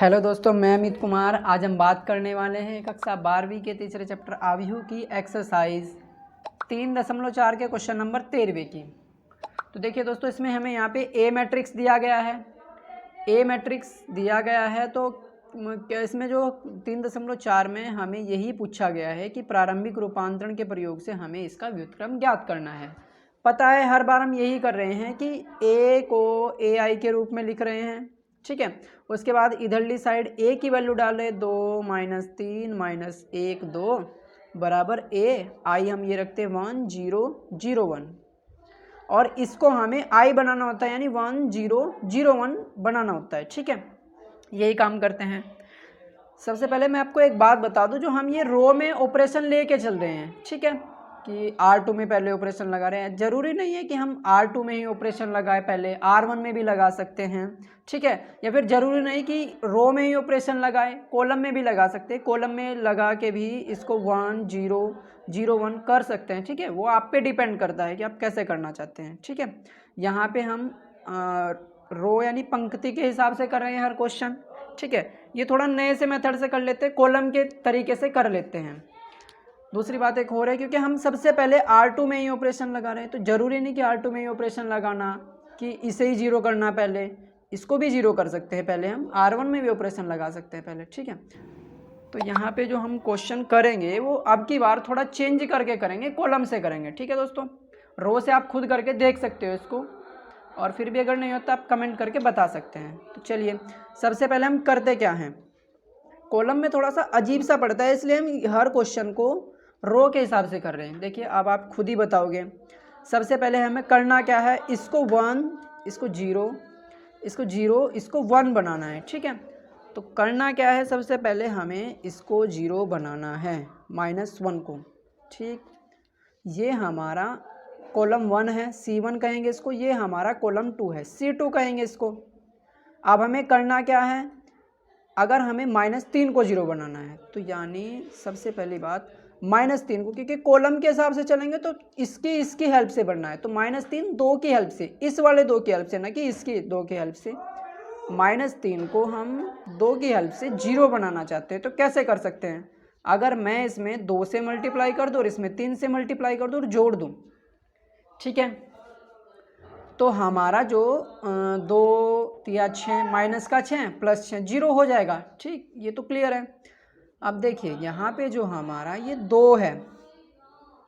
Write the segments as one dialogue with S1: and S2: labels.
S1: Hello दोस्तों, मैं अमित कुमार। आज हम बात करने वाले हैं कक्षा 12वीं के तीसरे चैप्टर आव्यूह की एक्सरसाइज 3.4 के क्वेश्चन नंबर 13वें की। तो देखिए दोस्तों, इसमें हमें यहाँ पे ए मैट्रिक्स दिया गया है। ए मैट्रिक्स दिया गया है तो इसमें जो 3.4 में हमें यही पूछा गया है कि प्रारंभिक रूपांतरण के प्रयोग से हमें इसका व्युत्क्रम ज्ञात करना है। पता है, हर बार हम यही कर रहे हैं कि ए को ए आई के रूप में लिख रहे हैं, ठीक है। उसके बाद इधरली साइड ए की वैल्यू डाले 2 - 3 - 1 2 बराबर ए आई हम ये रखते हैं 1 0 0 1 और इसको हमें आई बनाना होता है, यानी 1 0 0 1 बनाना होता है, ठीक है। यही काम करते हैं। सबसे पहले मैं आपको एक बात बता दूं, जो हम ये रो में ऑपरेशन लेके चल रहे हैं, ठीक है, कि R2 में पहले ऑपरेशन लगा रहे हैं। जरूरी नहीं है कि हम R2 में ही ऑपरेशन लगाए, पहले R1 में भी लगा सकते हैं, ठीक है। या फिर जरूरी नहीं कि रो में ही ऑपरेशन लगाए, कॉलम में भी लगा सकते हैं। कॉलम में लगा के भी इसको 1 0 0 1 कर सकते हैं, ठीक है। वो आप पे डिपेंड करता है कि आप कैसे करना चाहते हैं, ठीक है। यहाँ पे हम रो यानी पंक्ति के हिसाब से कर रहे हैं हर क्वेश्चन, ठीक है। ये थोड़ा नए से मेथड से कर लेते हैं, कॉलम के तरीके से कर लेते हैं। दूसरी बात एक हो रही है, क्योंकि हम सबसे पहले R2 में ही ऑपरेशन लगा रहे हैं, तो जरूरी नहीं कि R2 में ही ऑपरेशन लगाना कि इसे ही जीरो करना, पहले इसको भी जीरो कर सकते हैं, पहले हम R1 में भी ऑपरेशन लगा सकते हैं पहले, ठीक है। तो यहाँ पे जो हम क्वेश्चन करेंगे वो अब की बार थोड़ा चेंज करके करेंगे, कॉलम से करेंगे, ठीक है दोस्तों। रो से आप खुद करके देख सकते हो इसको, और फिर भी अगर नहीं होता आप कमेंट करके बता सकते हैं। तो चलिए, सबसे पहले हम करते क्या हैं, कॉलम में थोड़ा सा अजीब सा पड़ता है, इसलिए हम हर क्वेश्चन को रो के हिसाब से कर रहे हैं। देखिए, अब आप खुद ही बताओगे। सबसे पहले हमें करना क्या है, इसको 1 इसको 0 इसको 0 इसको 1 बनाना है, ठीक है। तो करना क्या है, सबसे पहले हमें इसको 0 बनाना है, -1 को, ठीक। ये हमारा कॉलम 1 है, C1 कहेंगे इसको। ये हमारा कॉलम 2 है, C2 कहेंगे इसको। अब हमें करना क्या है, अगर हमें -3 को 0 बनाना है, तो यानी सबसे पहली बात -3 को, क्योंकि कॉलम के हिसाब से चलेंगे तो इसकी हेल्प से बनना है, तो -3 2 की हेल्प से, इस वाले 2 की हेल्प से, ना कि इसकी 2 की हेल्प से। -3 को हम 2 की हेल्प से 0 बनाना चाहते हैं, तो कैसे कर सकते हैं, अगर मैं इसमें 2 से मल्टीप्लाई कर दूँ और इसमें 3 से मल्टीप्लाई कर दूँ और जोड़ दूँ, ठीक है। तो हमारा जो 2 या 6 माइनस का 6 प्लस 6 0 हो जाएगा, ठीक। ये तो क्लियर है। अब देखिए, यहाँ पे जो हमारा ये 2 है,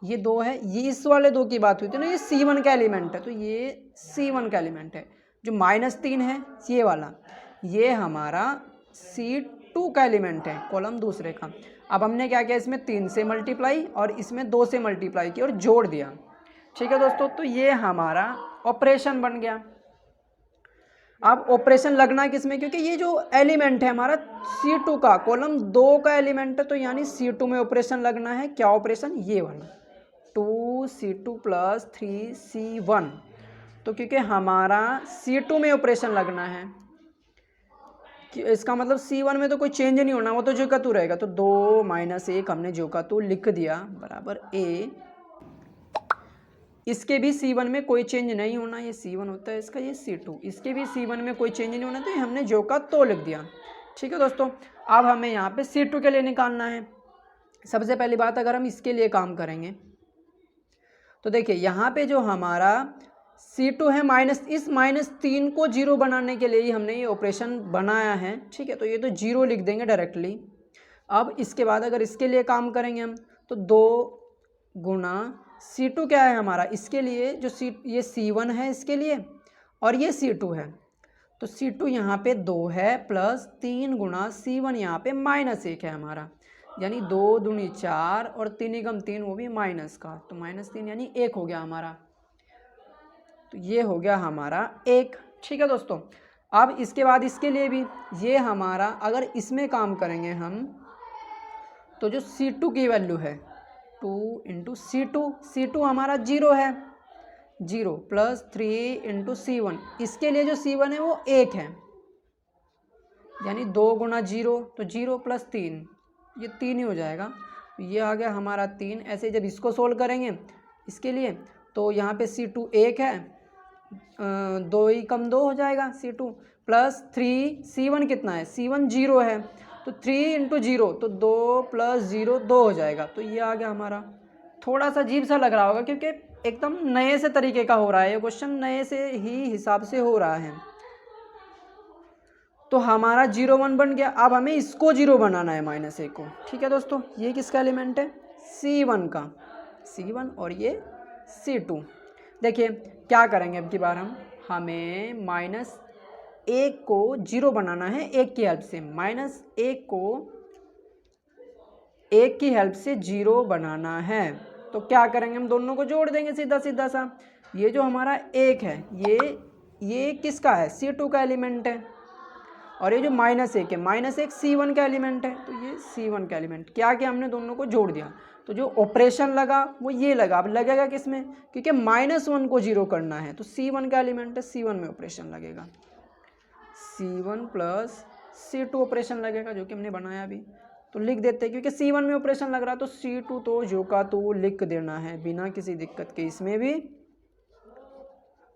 S1: ये 2 है, ये इस वाले 2 की बात हुई थी ना, ये C1 का एलिमेंट है, तो ये C1 का एलिमेंट है। जो -3 है ये वाला, ये हमारा C2 का एलिमेंट है, कॉलम दूसरे का। अब हमने क्या किया, इसमें 3 से मल्टीप्लाई और इसमें 2 से मल्टीप्लाई किया और जोड़ दिया, ठीक है दोस्तों। तो ये हमारा ऑपरेशन बन गया। अब ऑपरेशन लगना किसमें, क्योंकि ये जो एलिमेंट है हमारा C2 का, कॉलम 2 का एलिमेंट है, तो यानी C2 में ऑपरेशन लगना है। क्या ऑपरेशन, ये वाला 2C2 + 3C1। तो क्योंकि हमारा C2 में ऑपरेशन लगना है, कि इसका मतलब C1 में तो कोई चेंज नहीं होना, वो तो जो का तू रहेगा। तो 2 - 1 हमने जो का तू लिख दिया बराबर A। इसके भी C1 में कोई चेंज नहीं होना, ये C1 होता है इसका, ये C2, इसके भी C1 में कोई चेंज नहीं होना, तो ये हमने जो का तो लिख दिया, ठीक है दोस्तों। अब हमें यहाँ पे C2 के लिए निकालना है। सबसे पहली बात, अगर हम इसके लिए काम करेंगे तो देखिए, यहाँ पे जो हमारा C2 है, इस -3 को 0 बनाने के लिए ही हमने ये ऑपरेशन बनाया है, ठीक है। तो ये तो 0 लिख देंगे डायरेक्टली। अब इसके बाद अगर इसके लिए काम करेंगे हम, तो 2 गुना C2 क्या है हमारा, इसके लिए जो ये C1 है इसके लिए, और ये C2 है, तो C2 यहाँ पे 2 है, प्लस 3 गुना C1 यहाँ पे -1 है हमारा, यानी 2 दूनी 4 और 3 एकम 3, वो भी माइनस का, तो -3 यानी 1 हो गया हमारा। तो ये हो गया हमारा 1, ठीक है दोस्तों। अब इसके बाद इसके लिए भी ये हमारा, अगर इसमें काम करेंगे हम, तो जो C2 की वैल्यू है 2 × C2 हमारा 0 है, 0 + 3 × C1, इसके लिए जो C1 है वो 1 है, यानी 2 गुना 0, तो 0 + 3, ये 3 ही हो जाएगा। ये आ गया हमारा 3। ऐसे जब इसको सोल्व करेंगे इसके लिए, तो यहाँ पे C2 1 है, 2 ही कम 2 हो जाएगा, C2 प्लस 3, C1 कितना है, C1 0 है, तो 3 × 0 तो 2 + 0 2 हो जाएगा। तो ये आ गया हमारा। थोड़ा सा अजीब सा लग रहा होगा क्योंकि एकदम नए से तरीके का हो रहा है, ये क्वेश्चन नए से ही हिसाब से हो रहा है। तो हमारा 0 1 बन गया। अब हमें इसको 0 बनाना है -1 को। ठीक है दोस्तों, ये किसका एलिमेंट है, C1 का, C1 और ये C2। देखिए क्या करेंगे अब की बार हमें -1 को 0 बनाना है 1 की हेल्प से। -1 को 1 की हेल्प से 0 बनाना है। तो क्या करेंगे, हम दोनों को जोड़ देंगे सीधा सीधा सा। ये जो हमारा 1 है ये किसका है, C2 का एलिमेंट है, और ये जो -1 है, -1 C1 का एलिमेंट है, तो ये C1 का एलिमेंट। क्या किया हमने, दोनों को जोड़ दिया, तो जो ऑपरेशन लगा वो ये लगा। अब लगेगा किसमें, क्योंकि -1 को 0 करना है, तो C1 का एलिमेंट है, C1 में ऑपरेशन लगेगा, C1 + C2 ऑपरेशन लगेगा, जो कि हमने बनाया अभी। तो लिख देते हैं, क्योंकि C1 में ऑपरेशन लग रहा, तो C2 तो जो का तो लिख देना है बिना किसी दिक्कत के, इसमें भी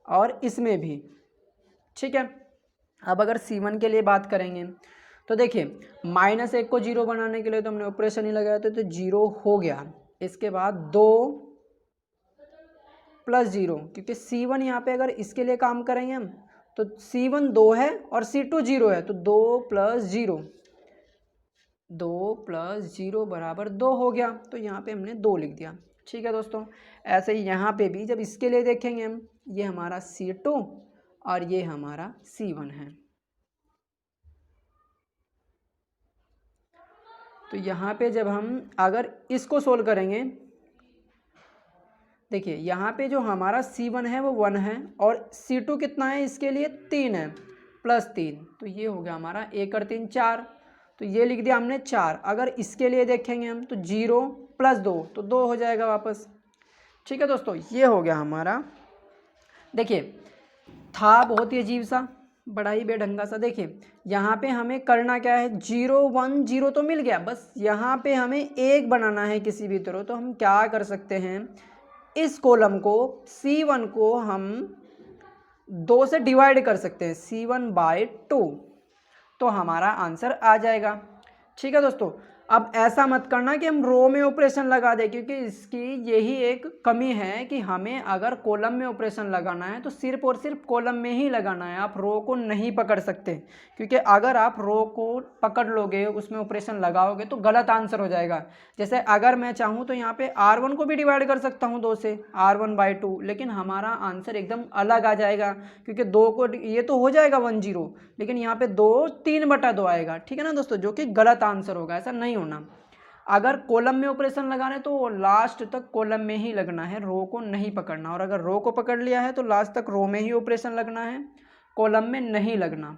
S1: और इसमें भी। ठीक है, अब अगर C1 के लिए बात करेंगे तो देखिए -1 को 0 बनाने के लिए तो हमने ऑपरेशन ही लगाया, तो 0 हो गया। इसके बाद 2 + 0, क्योंकि C1 यहाँ पे अगर इसके लिए काम करेंगे हम तो C1 2 है और C2 0 है, तो 2 + 0, 2 + 0 = 2 हो गया। तो यहाँ पे हमने 2 लिख दिया। ठीक है दोस्तों, ऐसे ही यहाँ पे भी जब इसके लिए देखेंगे हम, ये हमारा C2 और ये हमारा C1 है। तो यहाँ पे जब हम अगर इसको सोल्व करेंगे, देखिए यहाँ पे जो हमारा C1 है वो 1 है, और C2 कितना है, इसके लिए 3 है, +3, तो ये हो गया हमारा 1 और 3 4, तो ये लिख दिया हमने 4। अगर इसके लिए देखेंगे हम तो 0 + 2, तो 2 हो जाएगा वापस। ठीक है दोस्तों, ये हो गया हमारा। देखिए था बहुत ही अजीब सा, बड़ा ही बेढंगा सा। देखिए यहाँ पे हमें करना क्या है, 0 1 0 तो मिल गया, बस यहाँ पे हमें 1 बनाना है किसी भी तरह। तो हम क्या कर सकते हैं, इस कॉलम को C1 को हम 2 से डिवाइड कर सकते हैं, C1/2, तो हमारा आंसर आ जाएगा। ठीक है दोस्तों, अब ऐसा मत करना कि हम रो में ऑपरेशन लगा दें, क्योंकि इसकी यही एक कमी है कि हमें अगर कॉलम में ऑपरेशन लगाना है तो सिर्फ और सिर्फ कॉलम में ही लगाना है, आप रो को नहीं पकड़ सकते। क्योंकि अगर आप रो को पकड़ लोगे, उसमें ऑपरेशन लगाओगे तो गलत आंसर हो जाएगा। जैसे अगर मैं चाहूँ तो यहाँ पे R1 को भी डिवाइड कर सकता हूँ 2 से, R1/2, लेकिन हमारा आंसर एकदम अलग आ जाएगा, क्योंकि 2 को ये तो हो जाएगा 1 0, लेकिन यहाँ पे 2 3/2 आएगा। ठीक है ना दोस्तों, जो कि गलत आंसर होगा, ऐसा नहीं होना। अगर कॉलम में ऑपरेशन लगाना है तो लास्ट तक कॉलम में ही लगना है, रो को नहीं पकड़ना, और अगर रो को पकड़ लिया है तो लास्ट तक रो में ही ऑपरेशन लगना है, कॉलम में नहीं लगना।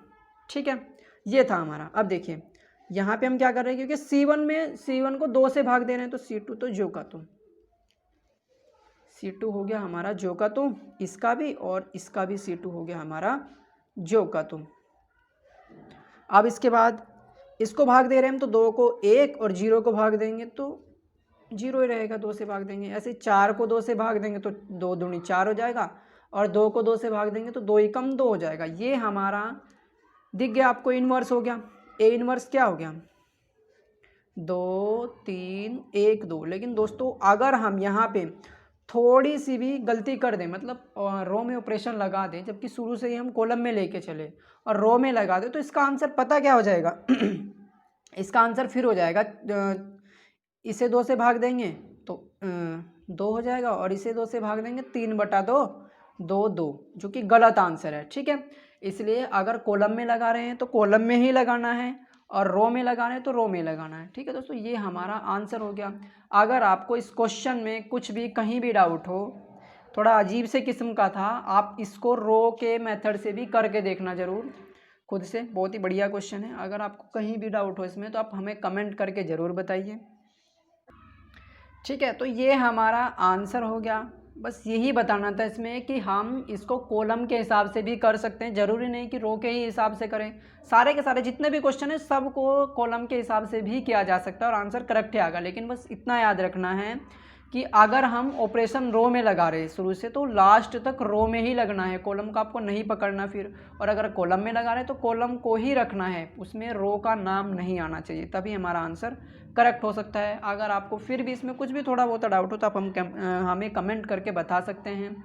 S1: ठीक है, ये था हमारा। अब देखिए यहाँ पे हम क्या कर रहे हैं, क्योंकि C1 को 2 से भाग दे रहे हैं, तो C2 तो जो का तो, C2 हो गया हमारा जो का तो, इसका भी और इसका भी C2 हो गया हमारा जो का तो। अब इसके बाद इसको भाग दे रहे हैं हम, तो 2 को 1 और 0 को भाग देंगे तो 0 ही रहेगा, 2 से भाग देंगे। ऐसे 4 को 2 से भाग देंगे तो 2 दूनी 4 हो जाएगा, और 2 को 2 से भाग देंगे तो 2 ही कम 2 हो जाएगा। ये हमारा दिख गया आपको, इन्वर्स हो गया। ए इन्वर्स क्या हो गया, 2 3 1 2। लेकिन दोस्तों अगर हम यहाँ पे थोड़ी सी भी गलती कर दें, मतलब रो में ऑपरेशन लगा दें, जबकि शुरू से ही हम कॉलम में लेके चले और रो में लगा दें, तो इसका आंसर पता क्या हो जाएगा इसका आंसर फिर हो जाएगा, इसे 2 से भाग देंगे तो 2 हो जाएगा, और इसे 2 से भाग देंगे 3/2 2 2, जो कि गलत आंसर है। ठीक है, इसलिए अगर कॉलम में लगा रहे हैं तो कॉलम में ही लगाना है, और रो में लगाना है तो रो में लगाना है। ठीक है दोस्तों, ये हमारा आंसर हो गया। अगर आपको इस क्वेश्चन में कुछ भी कहीं भी डाउट हो, थोड़ा अजीब से किस्म का था, आप इसको रो के मेथड से भी करके देखना ज़रूर खुद से, बहुत ही बढ़िया क्वेश्चन है। अगर आपको कहीं भी डाउट हो इसमें तो आप हमें कमेंट करके ज़रूर बताइए। ठीक है, तो ये हमारा आंसर हो गया। बस यही बताना था इसमें कि हम इसको कॉलम के हिसाब से भी कर सकते हैं, ज़रूरी नहीं कि रो के ही हिसाब से करें। सारे के सारे जितने भी क्वेश्चन हैं सबको कॉलम के हिसाब से भी किया जा सकता है और आंसर करेक्ट ही आएगा। लेकिन बस इतना याद रखना है कि अगर हम ऑपरेशन रो में लगा रहे हैं शुरू से तो लास्ट तक रो में ही लगना है, कॉलम का आपको नहीं पकड़ना फिर। और अगर कॉलम में लगा रहे हैं तो कॉलम को ही रखना है, उसमें रो का नाम नहीं आना चाहिए, तभी हमारा आंसर करेक्ट हो सकता है। अगर आपको फिर भी इसमें कुछ भी थोड़ा बहुत डाउट हो तो आप हमें कमेंट करके बता सकते हैं।